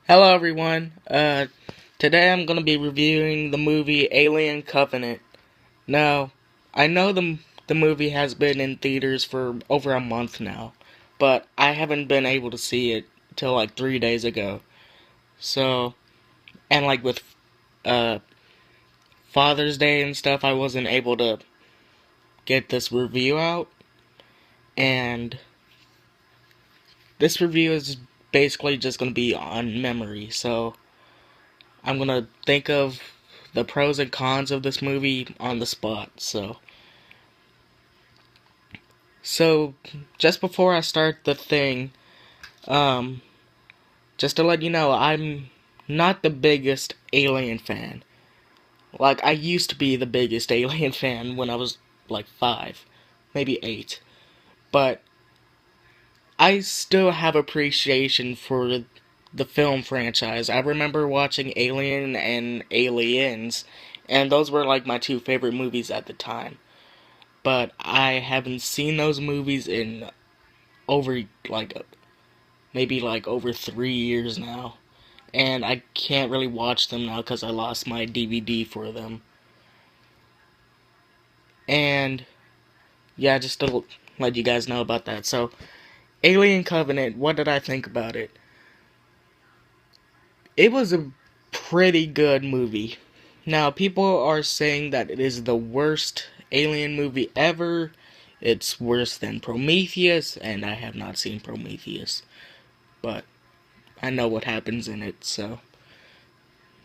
Hello everyone. Today I'm gonna be reviewing the movie Alien Covenant. Now, I know the movie has been in theaters for over a month now, but I haven't been able to see it till like 3 days ago. So, and like with uh Father's Day and stuff, I wasn't able to get this review out. And this review is basically just gonna be on memory. So I'm gonna think of the pros and cons of this movie on the spot. So just before I start the thing, um, just to let you know, I'm not the biggest Alien fan. Like, I used to be the biggest Alien fan when I was like 5, maybe 8. But I still have appreciation for the film franchise. I remember watching Alien and Aliens, and those were like my two favorite movies at the time. But I haven't seen those movies in over like maybe like over 3 years now, and I can't really watch them now because I lost my DVD for them. And yeah, just to let you guys know about that. So, Alien Covenant, what did I think about it? It was a pretty good movie. Now, people are saying that it is the worst Alien movie ever. It's worse than Prometheus, and I have not seen Prometheus, but I know what happens in it, so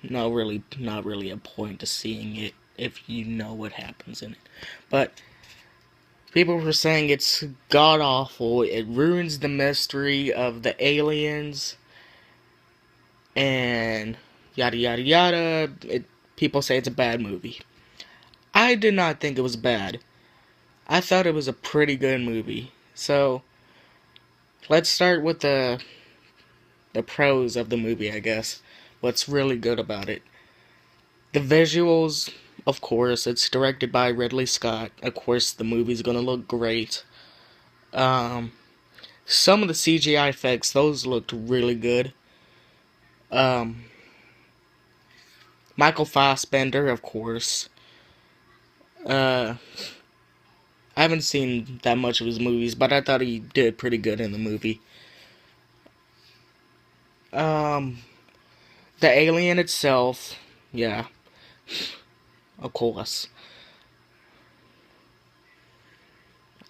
not really a point to seeing it if you know what happens in it. But people were saying it's god awful. It ruins the mystery of the aliens and yada yada yada. People say it's a bad movie. I did not think it was bad. I thought it was a pretty good movie. So let's start with the pros of the movie, I guess. What's really good about it? The visuals, of course, it's directed by Ridley Scott. Of course, the movie's gonna look great. Um, some of the CGI effects, those looked really good. Um, Michael Fassbender, of course. Uh, I haven't seen that much of his movies, but I thought he did pretty good in the movie. Um, the alien itself, yeah, of course.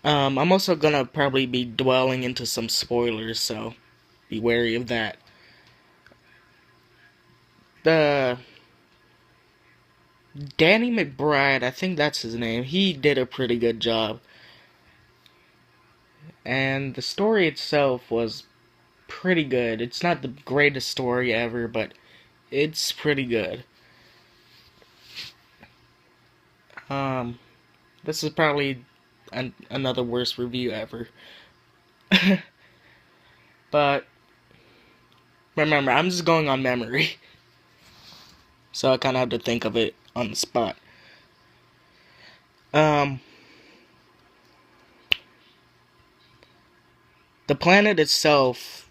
I'm also gonna probably be dwelling into some spoilers, so be wary of that. The Danny McBride, I think that's his name. He did a pretty good job. And the story itself was pretty good. It's not the greatest story ever, but it's pretty good. Um, this is probably another worst review ever. But remember, I'm just going on memory. So I kind of have to think of it on the spot. Um, the planet itself,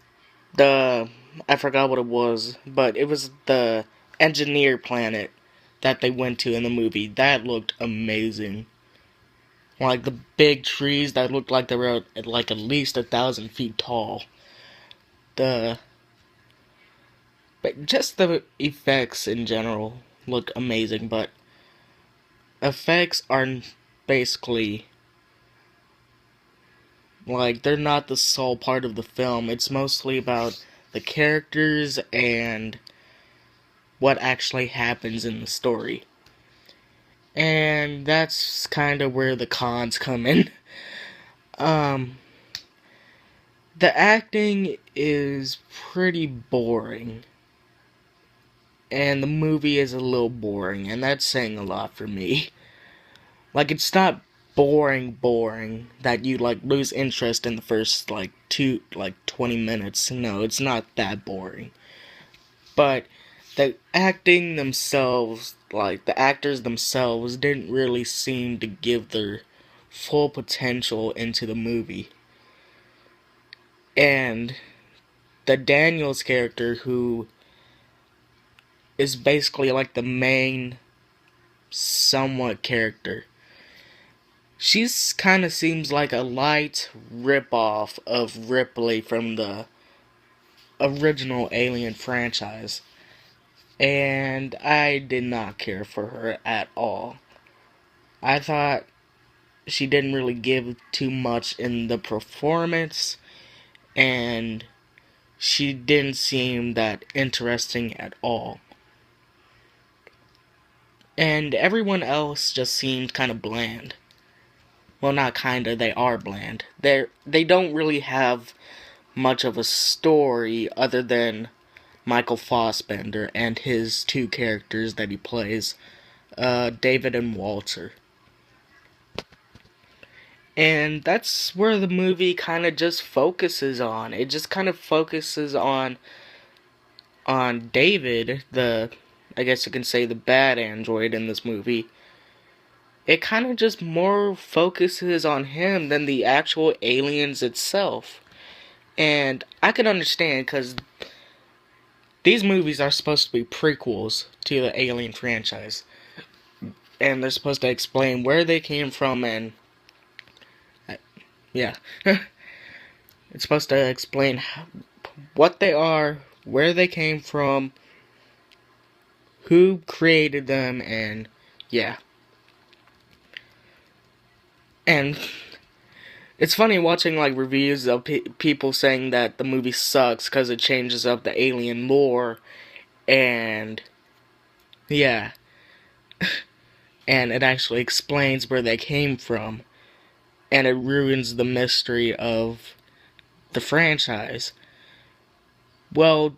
the I forgot what it was, but it was the engineer planet that they went to in the movie. That looked amazing. Like the big trees that looked like they were like at least 1,000 feet tall. The But just the effects in general look amazing, but effects are basically like they're not the sole part of the film. It's mostly about the characters and what actually happens in the story. And that's kind of where the cons come in. Um, the acting is pretty boring. And the movie is a little boring, and that's saying a lot for me. Like, it's not boring that you like lose interest in the first like 20 minutes. No, it's not that boring. But the acting themselves, like the actors themselves, didn't really seem to give their full potential into the movie. And the Daniels character, who is basically like the main somewhat character. She's kind of seems like a light ripoff of Ripley from the original Alien franchise. And I did not care for her at all. I thought she didn't really give too much in the performance, and she didn't seem that interesting at all. And everyone else just seemed kind of bland. Well, not kinda, they are bland. They don't really have much of a story other than Michael Fassbender and his two characters that he plays, David and Walter. And that's where the movie kind of just focuses on. It just kind of focuses on David, I guess you can say the bad android in this movie. It kind of just more focuses on him than the actual aliens itself. And I can understand, because these movies are supposed to be prequels to the Alien franchise. And they're supposed to explain where they came from and... yeah. It's supposed to explain what they are, where they came from, who created them, and... yeah. And... it's funny watching like reviews of people saying that the movie sucks because it changes up the alien lore, and yeah, and it actually explains where they came from, and it ruins the mystery of the franchise. Well,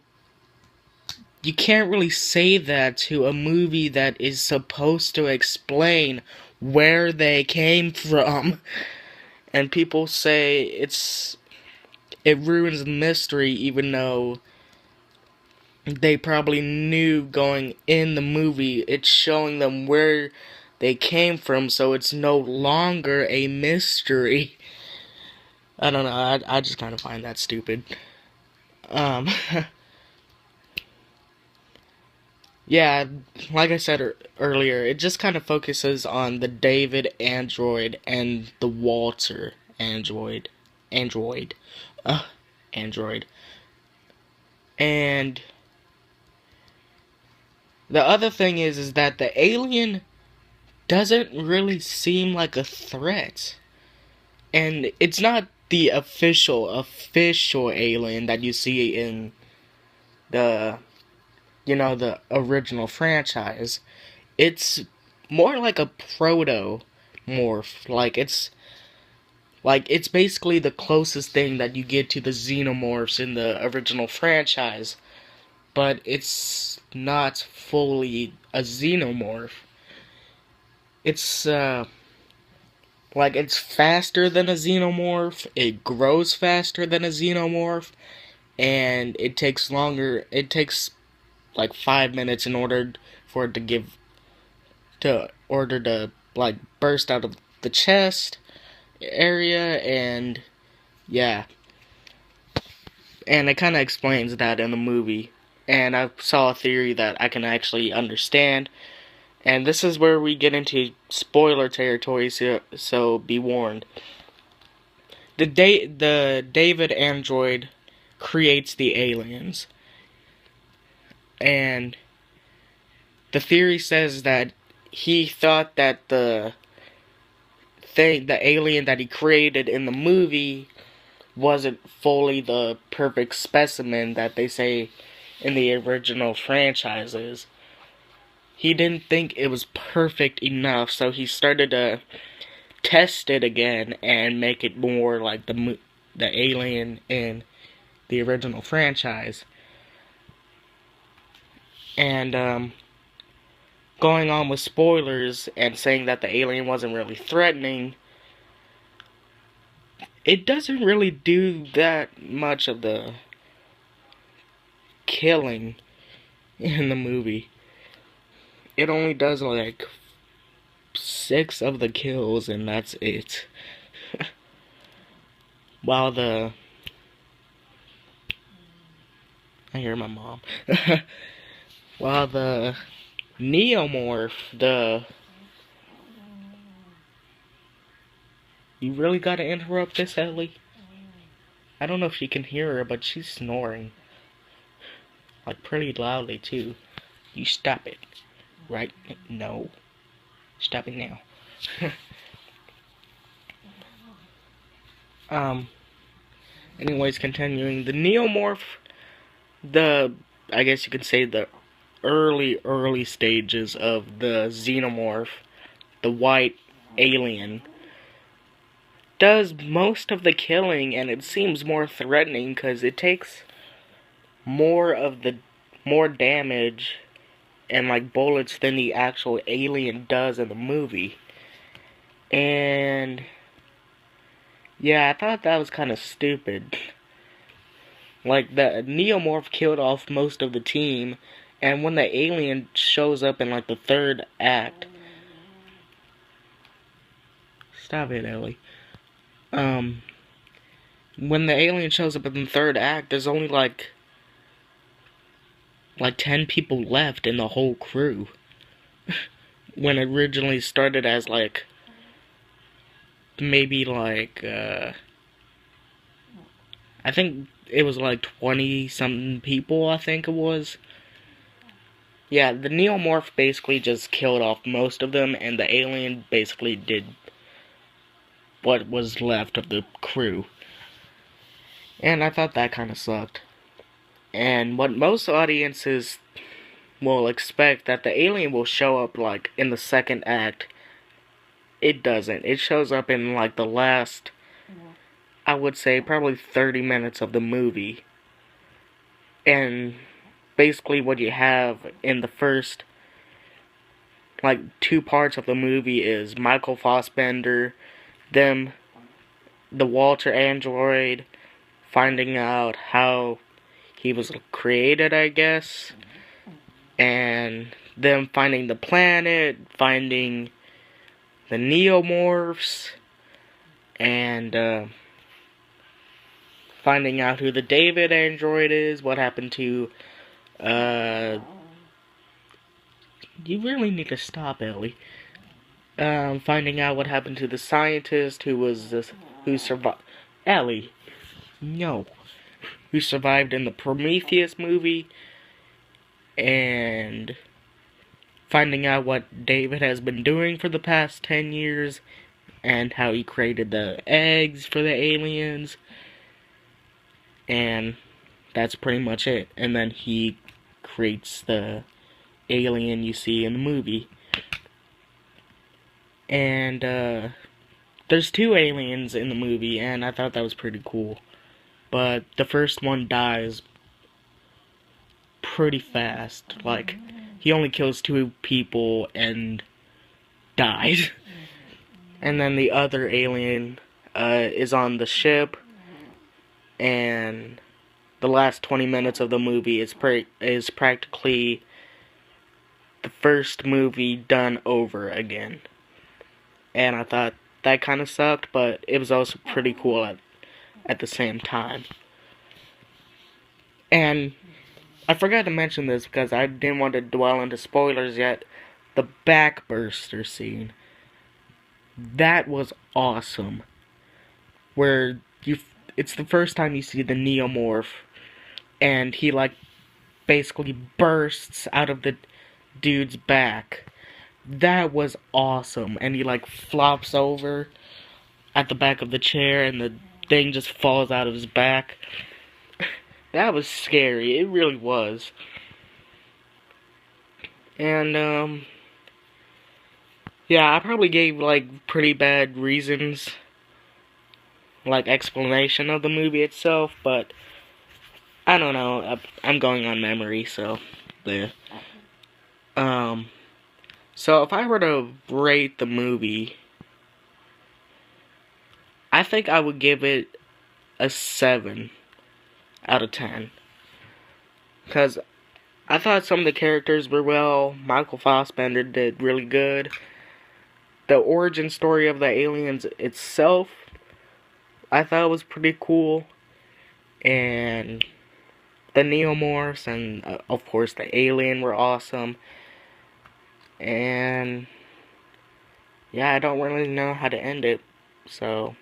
you can't really say that to a movie that is supposed to explain where they came from. And people say it ruins the mystery, even though they probably knew going in the movie. It's showing them where they came from, so it's no longer a mystery. I don't know, I just kind of find that stupid. Yeah, like I said earlier, it just kind of focuses on the David android and the Walter android. Android. And the other thing is that the alien doesn't really seem like a threat. And it's not the official alien that you see in the original franchise. It's more like a proto-morph. It's basically the closest thing that you get to the xenomorphs in the original franchise. But it's not fully a xenomorph. It's, it's faster than a xenomorph, it grows faster than a xenomorph, and it takes longer, it takes like 5 minutes in order for it to burst out of the chest area, and yeah. And it kind of explains that in the movie, and I saw a theory that I can actually understand, and this is where we get into spoiler territory, so be warned. The David android creates the aliens. And the theory says that he thought that the alien that he created in the movie wasn't fully the perfect specimen that they say in the original franchises. He didn't think it was perfect enough, so he started to test it again and make it more like the alien in the original franchise. And going on with spoilers and saying that the alien wasn't really threatening, it doesn't really do that much of the killing in the movie. It only does like 6 of the kills, and that's it. While I hear my mom. Well, the Neomorph, You really gotta interrupt this, Ellie? I don't know if you can hear her, but she's snoring. Like, pretty loudly, too. You stop it. Right? No. Stop it now. um, anyways, continuing. The Neomorph, I guess you could say the early stages of the Xenomorph, the white alien, does most of the killing, and it seems more threatening because it takes more damage and like bullets than the actual alien does in the movie. And yeah, I thought that was kind of stupid. Like, the Neomorph killed off most of the team, and when the alien shows up in like the third act, stop it, Ellie. When the alien shows up in the third act, there's only like 10 people left in the whole crew. When it originally started as like maybe like I think it was like 20 something people, I think it was. Yeah, the Neomorph basically just killed off most of them, and the alien basically did what was left of the crew. And I thought that kind of sucked. And what most audiences will expect, that the alien will show up like in the second act, it doesn't. It shows up in like the last, I would say, probably 30 minutes of the movie. And basically what you have in the first like 2 parts of the movie is Michael Fassbender, the Walter android, finding out how he was created, I guess, and them finding the planet, finding the Neomorphs, and finding out who the David android is, what happened to, you really need to stop, Ellie. Finding out what happened to the scientist who survived. Ellie, no. Who survived in the Prometheus movie, and finding out what David has been doing for the past 10 years, and how he created the eggs for the aliens, and that's pretty much it. And then he creates the alien you see in the movie. And there's 2 aliens in the movie, and I thought that was pretty cool. But the first one dies pretty fast. Like, he only kills 2 people and dies. And then the other alien is on the ship, and the last 20 minutes of the movie is practically the first movie done over again. And I thought that kind of sucked, but it was also pretty cool at the same time. And I forgot to mention this because I didn't want to dwell into spoilers yet. The backburster scene. That was awesome. Where it's the first time you see the Neomorph, and he like basically bursts out of the dude's back. That was awesome. And he like flops over at the back of the chair, and the thing just falls out of his back. That was scary. It really was. And yeah, I probably gave like pretty bad reasons, like explanation of the movie itself, but I don't know. I'm going on memory, so there. So if I were to rate the movie, I think I would give it a 7 out of 10. Because I thought some of the characters were well. Michael Fassbender did really good. The origin story of the aliens itself, I thought was pretty cool. And the Neomorphs and, of course, the alien were awesome. And yeah, I don't really know how to end it. So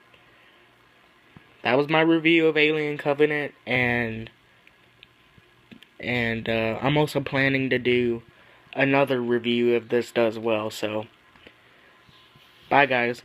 that was my review of Alien Covenant, and I'm also planning to do another review if this does well. So bye, guys.